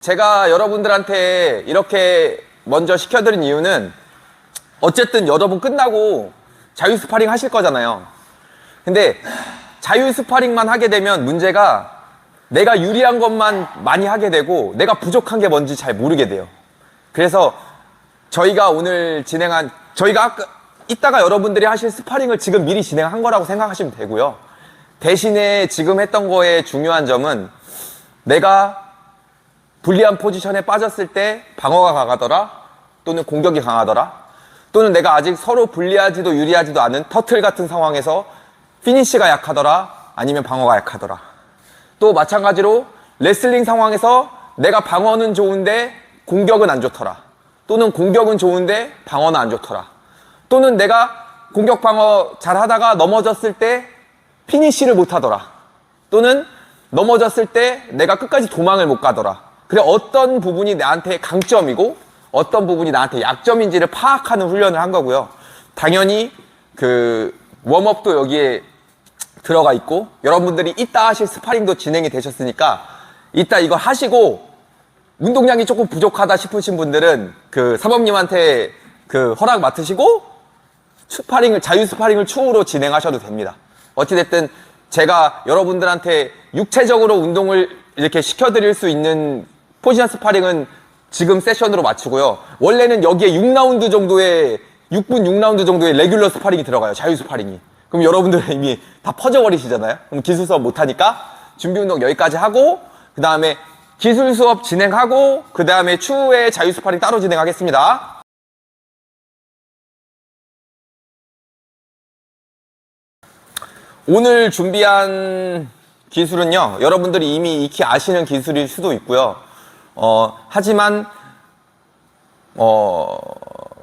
제가 여러분들한테 이렇게 먼저 시켜드린 이유는 어쨌든 여러분 끝나고 자유 스파링 하실 거잖아요. 근데 자유 스파링만 하게 되면 문제가 내가 유리한 것만 많이 하게 되고 내가 부족한 게 뭔지 잘 모르게 돼요. 그래서 저희가 오늘 저희가 이따가 여러분들이 하실 스파링을 지금 미리 진행한 거라고 생각하시면 되고요. 대신에 지금 했던 거의 중요한 점은 내가 불리한 포지션에 빠졌을 때 방어가 강하더라, 또는 공격이 강하더라, 또는 내가 아직 서로 불리하지도 유리하지도 않은 터틀 같은 상황에서 피니쉬가 약하더라, 아니면 방어가 약하더라. 또 마찬가지로 레슬링 상황에서 내가 방어는 좋은데 공격은 안 좋더라, 또는 공격은 좋은데 방어는 안 좋더라, 또는 내가 공격 방어 잘 하다가 넘어졌을 때 피니쉬를 못 하더라, 또는 넘어졌을 때 내가 끝까지 도망을 못 가더라. 그래, 어떤 부분이 나한테 강점이고 어떤 부분이 나한테 약점인지를 파악하는 훈련을 한 거고요. 당연히 그 웜업도 여기에 들어가 있고, 여러분들이 이따 하실 스파링도 진행이 되셨으니까 이따 이거 하시고 운동량이 조금 부족하다 싶으신 분들은 그 사범님한테 그 허락 맡으시고 자유 스파링을 추후로 진행하셔도 됩니다. 어찌됐든 제가 여러분들한테 육체적으로 운동을 이렇게 시켜드릴 수 있는 포지션 스파링은 지금 세션으로 마치고요. 원래는 여기에 6라운드 정도의 6분 6라운드 정도의 레귤러 스파링이 들어가요. 자유 스파링이. 그럼 여러분들은 이미 다 퍼져버리시잖아요. 그럼 기술 수업 못하니까 준비 운동 여기까지 하고, 그 다음에 기술 수업 진행하고, 그 다음에 추후에 자유 스파링 따로 진행하겠습니다. 오늘 준비한 기술은요, 여러분들이 이미 익히 아시는 기술일 수도 있고요. 하지만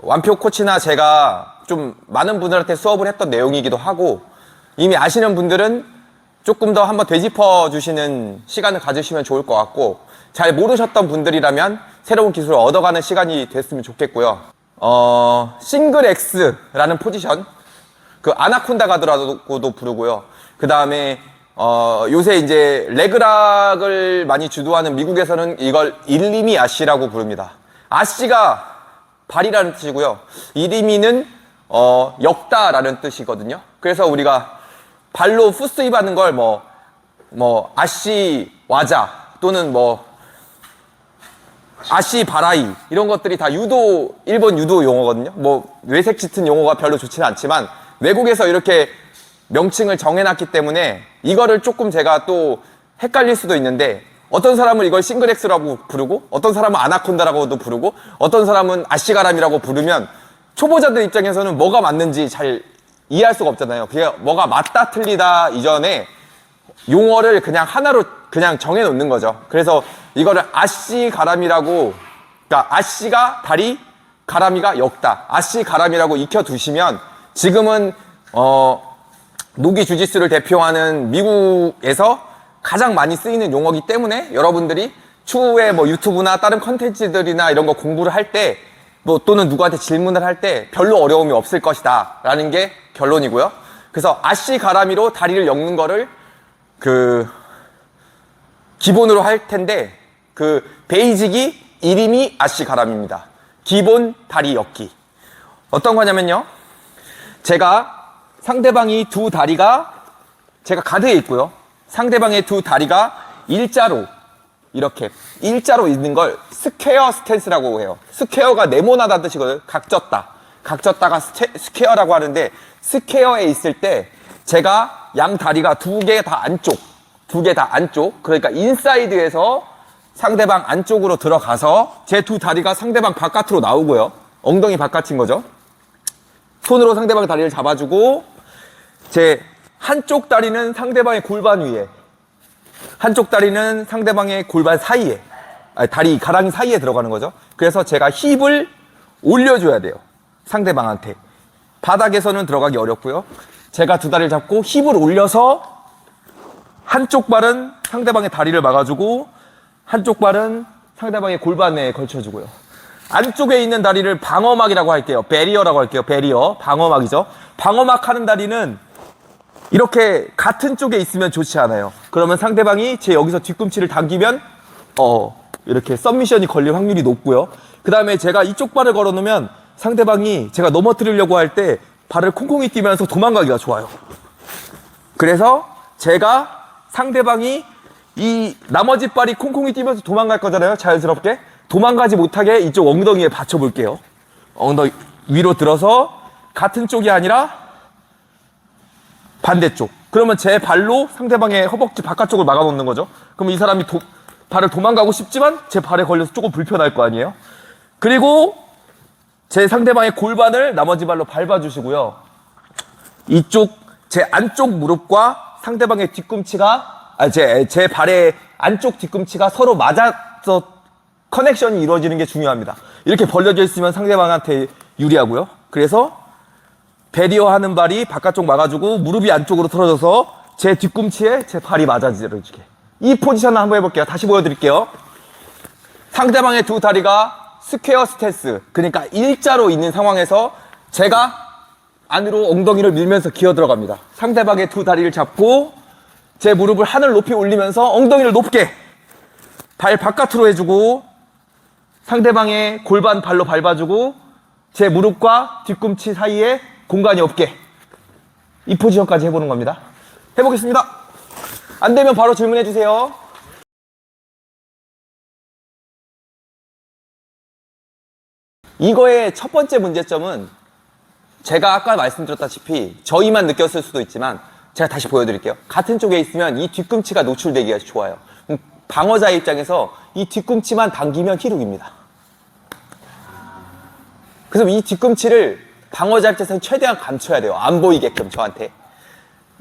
완표 코치나 제가 좀 많은 분들한테 수업을 했던 내용이기도 하고, 이미 아시는 분들은 조금 더 한번 되짚어 주시는 시간을 가지시면 좋을 것 같고, 잘 모르셨던 분들이라면 새로운 기술을 얻어가는 시간이 됐으면 좋겠고요. 싱글 X라는 포지션, 그 아나콘다 가드라고도 부르고요. 그 다음에 요새 이제 레그락을 많이 주도하는 미국에서는 이걸 일리미 아시라고 부릅니다. 아시가 발이라는 뜻이고요. 일리미는 엮다라는 뜻이거든요. 그래서 우리가 발로 푸스입 하는 걸 아시 와자, 또는 아시 바라이, 이런 것들이 다 일본 유도 용어거든요. 외색 짙은 용어가 별로 좋지는 않지만 외국에서 이렇게 명칭을 정해놨기 때문에 이거를 조금 제가 또 헷갈릴 수도 있는데, 어떤 사람은 이걸 싱글엑스라고 부르고, 어떤 사람은 아나콘다라고도 부르고, 어떤 사람은 아시가람이라고 부르면 초보자들 입장에서는 뭐가 맞는지 잘 이해할 수가 없잖아요. 그게 뭐가 맞다 틀리다 이전에 용어를 그냥 하나로 그냥 정해놓는 거죠. 그래서 이거를 아시가람이라고, 그러니까 아시가 다리, 가람이가 엮다, 아시가람이라고 익혀두시면, 지금은 노기 주짓수를 대표하는 미국에서 가장 많이 쓰이는 용어이기 때문에 여러분들이 추후에 유튜브나 다른 컨텐츠들이나 이런 거 공부를 할 때, 또는 누구한테 질문을 할 때 별로 어려움이 없을 것이다 라는 게 결론이고요. 그래서 아시가라미로 다리를 엮는 거를 기본으로 할 텐데, 베이직이 이름이 아시가람입니다. 기본 다리 엮기. 어떤 거냐면요, 제가 상대방이 두 다리가, 제가 가드에 있고요, 상대방의 두 다리가 일자로, 이렇게 일자로 있는 걸 스퀘어 스탠스라고 해요. 스퀘어가 네모나다는 뜻이거든요. 각졌다가 스퀘어라고 하는데, 스퀘어에 있을 때 제가 양 다리가 두 개 다 안쪽, 그러니까 인사이드에서 상대방 안쪽으로 들어가서 제 두 다리가 상대방 바깥으로 나오고요. 엉덩이 바깥인 거죠. 손으로 상대방의 다리를 잡아주고, 제 한쪽 다리는 상대방의 골반 위에, 한쪽 다리는 상대방의 골반 사이에, 다리 가랑이 사이에 들어가는 거죠. 그래서 제가 힙을 올려줘야 돼요, 상대방한테. 바닥에서는 들어가기 어렵고요. 제가 두 다리를 잡고 힙을 올려서 한쪽 발은 상대방의 다리를 막아주고, 한쪽 발은 상대방의 골반에 걸쳐주고요. 안쪽에 있는 다리를 방어막이라고 할게요. 베리어라고 할게요. 베리어. 방어막이죠. 방어막 하는 다리는 이렇게 같은 쪽에 있으면 좋지 않아요. 그러면 상대방이 제 여기서 뒤꿈치를 당기면 이렇게 सब미션이 걸릴 확률이 높고요. 그 다음에 제가 이쪽 발을 걸어놓으면 상대방이 제가 넘어뜨리려고 할 때 발을 콩콩이 뛰면서 도망가기가 좋아요. 그래서 제가 상대방이 이 나머지 발이 콩콩이 뛰면서 도망갈 거잖아요. 자연스럽게. 도망가지 못하게 이쪽 엉덩이에 받쳐볼게요. 엉덩이 위로 들어서 같은 쪽이 아니라 반대쪽. 그러면 제 발로 상대방의 허벅지 바깥쪽을 막아놓는 거죠. 그럼 이 사람이 발을 도망가고 싶지만 제 발에 걸려서 조금 불편할 거 아니에요. 그리고 제 상대방의 골반을 나머지 발로 밟아주시고요. 이쪽 제 안쪽 무릎과 상대방의 뒤꿈치가 제 발의 안쪽 뒤꿈치가 서로 맞아서 커넥션이 이루어지는 게 중요합니다. 이렇게 벌려져 있으면 상대방한테 유리하고요. 그래서 베리어 하는 발이 바깥쪽 막아주고 무릎이 안쪽으로 틀어져서 제 뒤꿈치에 제 발이 맞아지게. 이 포지션을 한번 해볼게요. 다시 보여드릴게요. 상대방의 두 다리가 스퀘어 스탠스, 그러니까 일자로 있는 상황에서 제가 안으로 엉덩이를 밀면서 기어 들어갑니다. 상대방의 두 다리를 잡고 제 무릎을 하늘 높이 올리면서 엉덩이를 높게 발 바깥으로 해주고 상대방의 골반 발로 밟아주고 제 무릎과 뒤꿈치 사이에 공간이 없게 이 포지션까지 해보는 겁니다. 해보겠습니다. 안 되면 바로 질문해 주세요. 이거의 첫 번째 문제점은 제가 아까 말씀드렸다시피 저희만 느꼈을 수도 있지만 제가 다시 보여드릴게요. 같은 쪽에 있으면 이 뒤꿈치가 노출되기가 좋아요. 방어자 입장에서 이 뒤꿈치만 당기면 희룩입니다. 그래서 이 뒤꿈치를 방어자 입장에서는 최대한 감춰야 돼요. 안 보이게끔 저한테.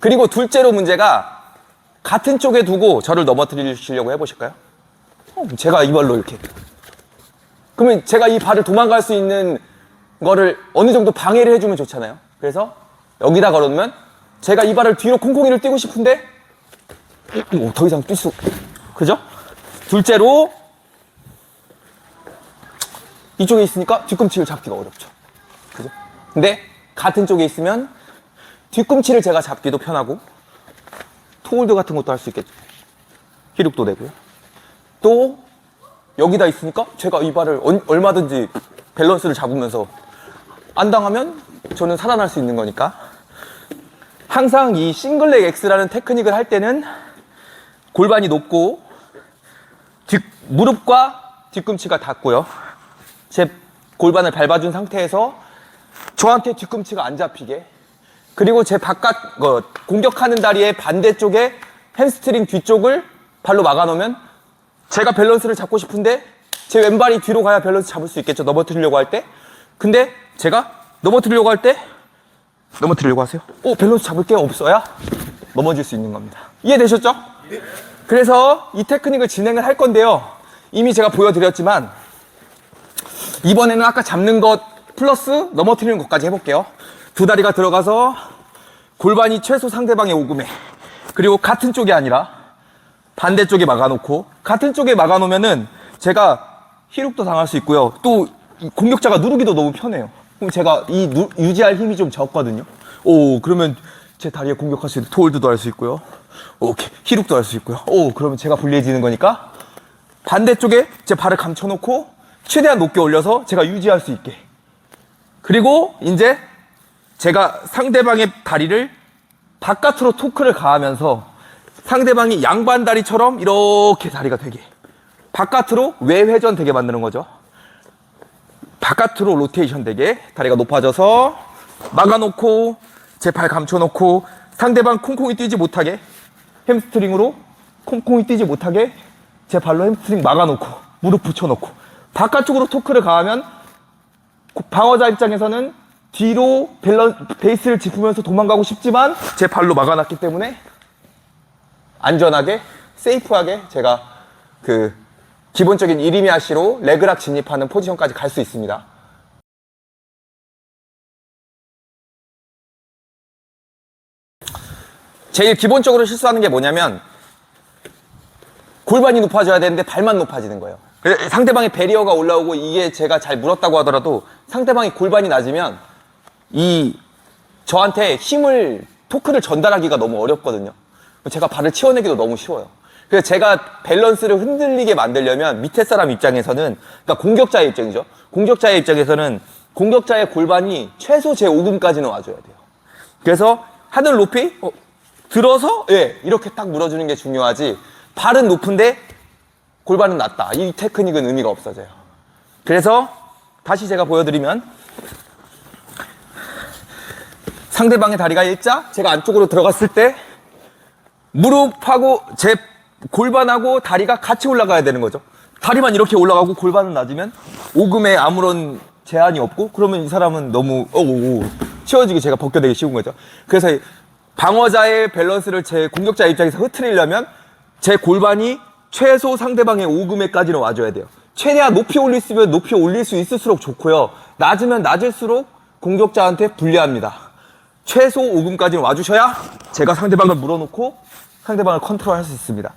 그리고 둘째로 문제가 같은 쪽에 두고 저를 넘어뜨리려고 해보실까요? 제가 이 발로 이렇게. 그러면 제가 이 발을 도망갈 수 있는 거를 어느 정도 방해를 해주면 좋잖아요. 그래서 여기다 걸어놓으면 제가 이 발을 뒤로 콩콩이를 뛰고 싶은데 더 이상 뛸 수, 그죠? 둘째로 이쪽에 있으니까 뒤꿈치를 잡기가 어렵죠. 그죠? 근데 같은 쪽에 있으면 뒤꿈치를 제가 잡기도 편하고 토홀드 같은 것도 할 수 있겠죠. 희륙도 되고요. 또 여기다 있으니까 제가 이 발을 얼마든지 밸런스를 잡으면서 안 당하면 저는 살아날 수 있는 거니까. 항상 이 싱글렉 X라는 테크닉을 할 때는 골반이 높고 무릎과 뒤꿈치가 닿고요. 제 골반을 밟아준 상태에서 저한테 뒤꿈치가 안 잡히게, 그리고 제 공격하는 다리의 반대쪽에 햄스트링 뒤쪽을 발로 막아놓으면 제가 밸런스를 잡고 싶은데 제 왼발이 뒤로 가야 밸런스 잡을 수 있겠죠. 넘어뜨리려고 할 때. 근데 제가 넘어뜨리려고 할 때 넘어뜨리려고 하세요. 밸런스 잡을 게 없어야 넘어질 수 있는 겁니다. 이해되셨죠? 네. 그래서 이 테크닉을 진행을 할 건데요. 이미 제가 보여드렸지만 이번에는 아까 잡는 것 플러스 넘어뜨리는 것까지 해볼게요. 두 다리가 들어가서 골반이 최소 상대방의 오금에, 그리고 같은 쪽이 아니라 반대쪽에 막아놓고, 같은 쪽에 막아놓으면은 제가 희룩도 당할 수 있고요. 또 공격자가 누르기도 너무 편해요. 그럼 제가 유지할 힘이 좀 적거든요. 그러면 제 다리에 공격할 수 있는 토홀드도 할 수 있고요. 오케이, 희룩도 할 수 있고요. 그러면 제가 불리해지는 거니까 반대쪽에 제 발을 감춰놓고 최대한 높게 올려서 제가 유지할 수 있게. 그리고 이제 제가 상대방의 다리를 바깥으로 토크를 가하면서 상대방이 양반 다리처럼 이렇게 다리가 되게, 바깥으로 외회전 되게 만드는 거죠. 바깥으로 로테이션 되게 다리가 높아져서 막아놓고 제 발 감춰놓고 상대방 콩콩이 뛰지 못하게, 햄스트링으로 콩콩이 뛰지 못하게 제 발로 햄스트링 막아놓고 무릎 붙여놓고 바깥쪽으로 토크를 가하면 방어자 입장에서는 뒤로 베이스를 짚으면서 도망가고 싶지만 제 발로 막아놨기 때문에 안전하게 세이프하게 제가 기본적인 이리미아시로 레그락 진입하는 포지션까지 갈 수 있습니다. 제일 기본적으로 실수하는 게 뭐냐면 골반이 높아져야 되는데 발만 높아지는 거예요. 상대방의 베리어가 올라오고 이게 제가 잘 물었다고 하더라도 상대방이 골반이 낮으면 저한테 토크를 전달하기가 너무 어렵거든요. 제가 발을 치워내기도 너무 쉬워요. 그래서 제가 밸런스를 흔들리게 만들려면 밑에 사람 입장에서는, 그러니까 공격자의 입장이죠. 공격자의 입장에서는 공격자의 골반이 최소 제 5금까지는 와줘야 돼요. 그래서 하늘 높이 들어서 이렇게 딱 물어주는 게 중요하지, 발은 높은데 골반은 낮다, 이 테크닉은 의미가 없어져요. 그래서 다시 제가 보여드리면, 상대방의 다리가 일자, 제가 안쪽으로 들어갔을 때 무릎하고 제 골반하고 다리가 같이 올라가야 되는 거죠. 다리만 이렇게 올라가고 골반은 낮으면 오금에 아무런 제한이 없고, 그러면 이 사람은 너무 치워지기, 제가 벗겨내기 쉬운 거죠. 그래서 방어자의 밸런스를 제 공격자 입장에서 흐트리려면 제 골반이 최소 상대방의 오금에까지는 와줘야 돼요. 최대한 높이 올릴 수 있으면 높이 올릴 수 있을수록 좋고요. 낮으면 낮을수록 공격자한테 불리합니다. 최소 5금까지는 와주셔야 제가 상대방을 물어놓고 상대방을 컨트롤할 수 있습니다.